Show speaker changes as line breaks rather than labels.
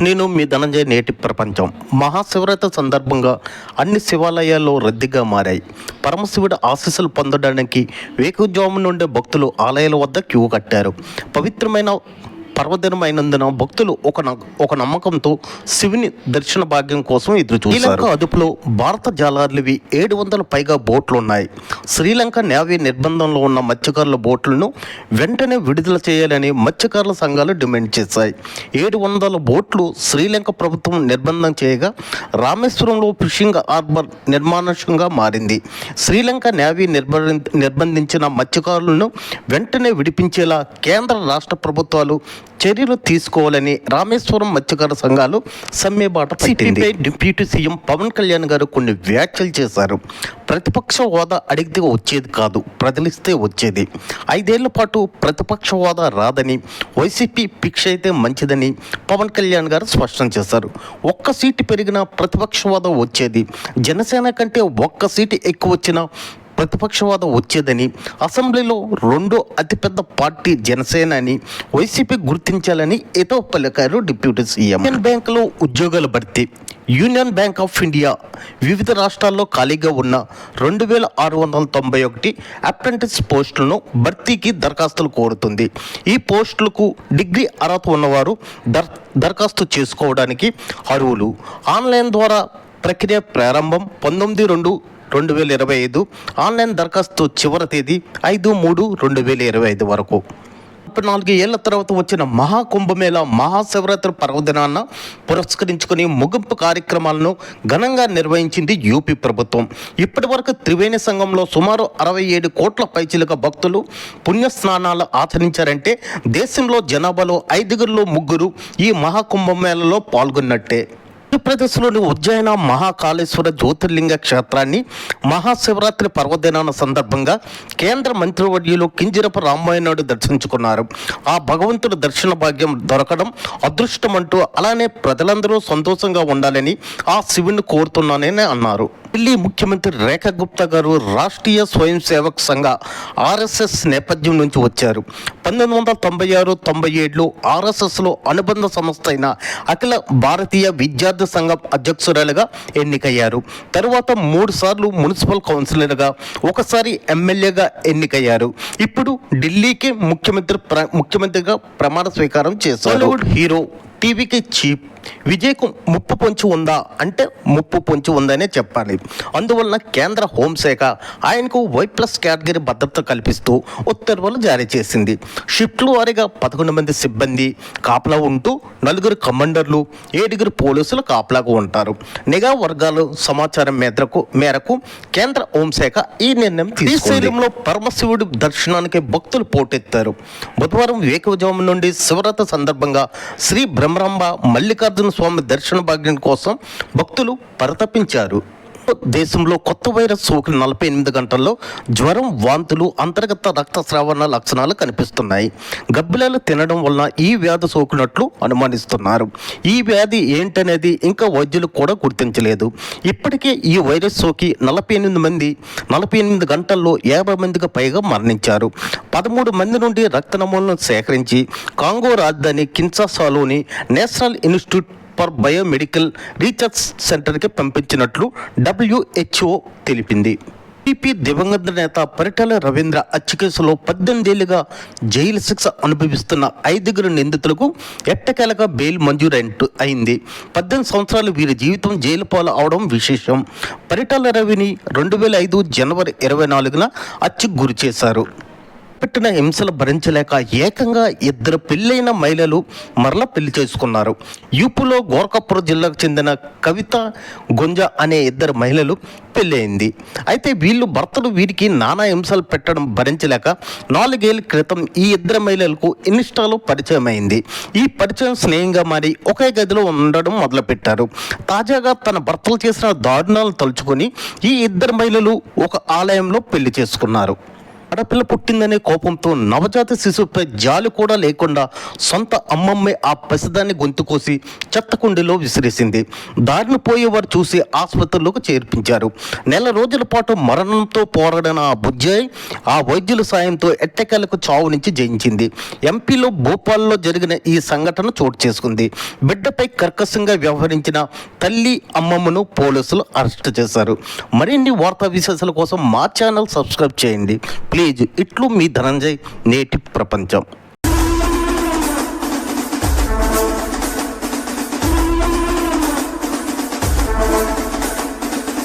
నేను మీ ధనంజయ. నేటి ప్రపంచం మహాశివరాత్రి సందర్భంగా అన్ని శివాలయాల్లో రద్దీగా మారాయి. పరమశివుడి ఆశీస్సులు పొందడానికి వేకువజాము నుండే భక్తులు ఆలయాల వద్ద క్యూ కట్టారు. పవిత్రమైన పర్వదినమైనందున భక్తులు ఒక నమ్మకంతో శివుని దర్శన భాగ్యం కోసం ఎదురు చూశారు. శ్రీలంక అదుపులో భారత జాలర్లవి 700 పైగా బోట్లు ఉన్నాయి. శ్రీలంక నేవీ నిర్బంధంలో ఉన్న మత్స్యకారుల బోట్లను వెంటనే విడుదల చేయాలని మత్స్యకారుల సంఘాలు డిమాండ్ చేశాయి. 700 బోట్లు శ్రీలంక ప్రభుత్వం నిర్బంధం చేయగా రామేశ్వరంలో ఫిషింగ్ హార్బర్ నిర్మానుష్యంగా మారింది. శ్రీలంక నేవీ నిర్బంధించిన మత్స్యకారులను వెంటనే విడిపించేలా కేంద్ర రాష్ట్ర ప్రభుత్వాలు చర్యలు తీసుకోవాలని రామేశ్వరం మత్స్యకార సంఘాలు సమ్మెబాట పట్టింది. డిప్యూటీ సీఎం పవన్ కళ్యాణ్ గారు కొన్ని వ్యాఖ్యలు చేశారు. ప్రతిపక్ష హోదా అడిగితే వచ్చేది కాదు, ప్రజలిస్తే వచ్చేది. 5 ఏళ్ల పాటు ప్రతిపక్ష హోదా రాదని, వైసీపీ భిక్ష అయితే మంచిదని పవన్ కళ్యాణ్ గారు స్పష్టం చేశారు. ఒక్క సీటు పెరిగినా ప్రతిపక్ష హోదా వచ్చేది, జనసేన కంటే ఒక్క సీటు ఎక్కువ వచ్చినా ప్రతిపక్షవాదం వచ్చేదని, అసెంబ్లీలో 2వ అతిపెద్ద పార్టీ జనసేన అని వైసీపీ గుర్తించాలని ఏతో పలికారు డిప్యూటీ సీఎం. యూనియన్ బ్యాంకులో ఉద్యోగాల భర్తీ. యూనియన్ బ్యాంక్ ఆఫ్ ఇండియా వివిధ రాష్ట్రాల్లో ఖాళీగా ఉన్న 2691 అప్రెంటిస్ పోస్టులను భర్తీకి దరఖాస్తులు కోరుతుంది. ఈ పోస్టులకు డిగ్రీ అర్హత ఉన్నవారు దరఖాస్తు చేసుకోవడానికి అర్హులు. ఆన్లైన్ ద్వారా ప్రక్రియ ప్రారంభం 19/2/2025. ఆన్లైన్ దరఖాస్తు చివరి తేదీ 5/3/2025 వరకు. 4 ఏళ్ల తర్వాత వచ్చిన మహాకుంభమేళా మహాశివరాత్రి పర్వదినాన్న పురస్కరించుకుని ముగింపు కార్యక్రమాలను ఘనంగా నిర్వహించింది యూపీ ప్రభుత్వం. ఇప్పటి వరకు త్రివేణి సంఘంలో సుమారు 67 కోట్ల పైచిలుక భక్తులు పుణ్యస్నానాలు ఆచరించారంటే దేశంలో జనాభాలో 5గురిలో 3 ఈ మహాకుంభమేళలో పాల్గొన్నట్టే. ఆంధ్రప్రదేశ్లోని ఉజ్జయిన మహాకాళేశ్వర జ్యోతిర్లింగ క్షేత్రాన్ని మహాశివరాత్రి పర్వదినాల సందర్భంగా కేంద్ర మంత్రివర్యులు కింజరపు రామ్మోహన్ నాయుడు దర్శించుకున్నారు. ఆ భగవంతుడి దర్శన భాగ్యం దొరకడం అదృష్టమంటూ, అలానే ప్రజలందరూ సంతోషంగా ఉండాలని ఆ శివుని కోరుతున్నానని అన్నారు. ఢిల్లీ ముఖ్యమంత్రి రేఖా గుప్తా గారు రాష్ట్రీయ స్వయం సేవక్ సంఘ RSS నేపథ్యం నుంచి వచ్చారు. 1996-97లో RSSలో అనుబంధ సంస్థ అయిన అఖిల భారతీయ విద్యార్థి సంఘం అధ్యక్షురాలుగా ఎన్నికయ్యారు. తరువాత 3 సార్లు మున్సిపల్ కౌన్సిలర్గా, ఒకసారి ఎమ్మెల్యేగా ఎన్నికయ్యారు. ఇప్పుడు ఢిల్లీకి ముఖ్యమంత్రిగా ప్రమాణ స్వీకారం చేశారు. బాలీవుడ్ హీరో టీవీకి చీఫ్ విజయ్కు ముప్పు పొంచి ఉందా అంటే ముప్పు పొంచి ఉందనే చెప్పాలి. అందువలన కేంద్ర హోంశాఖ ఆయనకు Y+ కేటగిరీ భద్రత కల్పిస్తూ ఉత్తర్వులు జారీ చేసింది. షిఫ్ట్లు వారీగా 11 మంది సిబ్బంది కాపలా ఉంటూ 4 కమాండర్లు, 7 పోలీసులు కాపలాగా ఉంటారు. నిఘా వర్గాలు సమాచారం మేరకు కేంద్ర హోంశాఖ ఈ నిర్ణయం తీసుకుంది. శ్రీశైలంలో పరమశివుడి దర్శనానికి భక్తులు పోటెత్తారు. బుధవారం వేకువజాము నుండి శివరాత్రి సందర్భంగా శ్రీ బ్రహ్మరాంబ మల్లికార్జున స్వామి దర్శన భాగ్యం కోసం భక్తులు పరితపించారు. దేశంలో కొత్త వైరస్ సోకిన 48 గంటల్లో జ్వరం, వాంతులు, అంతర్గత రక్తస్రావణ లక్షణాలు కనిపిస్తున్నాయి. గబ్బిలాలు తినడం వలన ఈ వ్యాధి సోకినట్లు అనుమానిస్తున్నారు. ఈ వ్యాధి ఏంటనేది ఇంకా వైద్యులు కూడా గుర్తించలేదు. ఇప్పటికే ఈ వైరస్ సోకి 48 గంటల్లో 50 మందికి పైగా మరణించారు. 13 మంది నుండి రక్త నమూనాలను సేకరించి కాంగో రాజధాని కిన్షాసాలోని National Institute for Biomedical Research సెంటర్కి పంపించినట్లు WHO తెలిపింది. దివంగత నేత పరిటాల రవీంద్ర హత్య కేసులో 18 ఏళ్లుగా జైలు శిక్ష అనుభవిస్తున్న 5 నిందితులకు ఎట్టకేలగా బెయిల్ మంజూరు అయింది. 18 సంవత్సరాలు వీరి జీవితం జైలు పాలు అవడం విశేషం. పరిటాల రవిని 2005 జనవరి 24న హత్యకు గురి చేశారు. పెట్టిన హింసలు భరించలేక ఏకంగా 2 పెళ్ళైన మహిళలు మరలా పెళ్లి చేసుకున్నారు. యూపీలో గోరఖపూర్ జిల్లాకు చెందిన కవిత గుంజా అనే 2 మహిళలు పెళ్ళయింది. అయితే వీళ్ళు భర్తలు వీరికి నానా హింసలు పెట్టడం భరించలేక 4 ఏళ్ల క్రితం ఈ 2 మహిళలకు ఇన్స్టాలో పరిచయం అయింది. ఈ పరిచయం స్నేహంగా మారి ఒకే గదిలో ఉండడం మొదలుపెట్టారు. తాజాగా తన భర్తలు చేసిన దారుణాలు తలుచుకొని ఈ 2 మహిళలు ఒక ఆలయంలో పెళ్లి చేసుకున్నారు. ఆడపిల్ల పుట్టిందనే కోపంతో నవజాత శిశువుపై జాలి కూడా లేకుండా సొంత అమ్మమ్మే ఆ పసిదాన్ని గొంతు కోసి చెత్తకుండిలో విసిరేసింది. దారిని పోయేవారు చూసి ఆసుపత్రిలోకి చేర్పించారు. నెల రోజుల పాటు మరణంతో పోరాడిన ఆ బుజ్జాయి ఆ వైద్యుల సాయంతో ఎట్టకేలకు చావు నుంచి జయించింది. ఎంపీలో భోపాల్లో జరిగిన ఈ సంఘటన చోటు చేసుకుంది. బిడ్డపై కర్కశంగా వ్యవహరించిన తల్లి అమ్మమ్మను పోలీసులు అరెస్ట్ చేశారు. మరిన్ని వార్తా విశేషాల కోసం మా ఛానల్ సబ్స్క్రైబ్ చేయండి ప్లీజ్. ఇట్లు మీ ధనంజయ్, నేటి ప్రపంచం.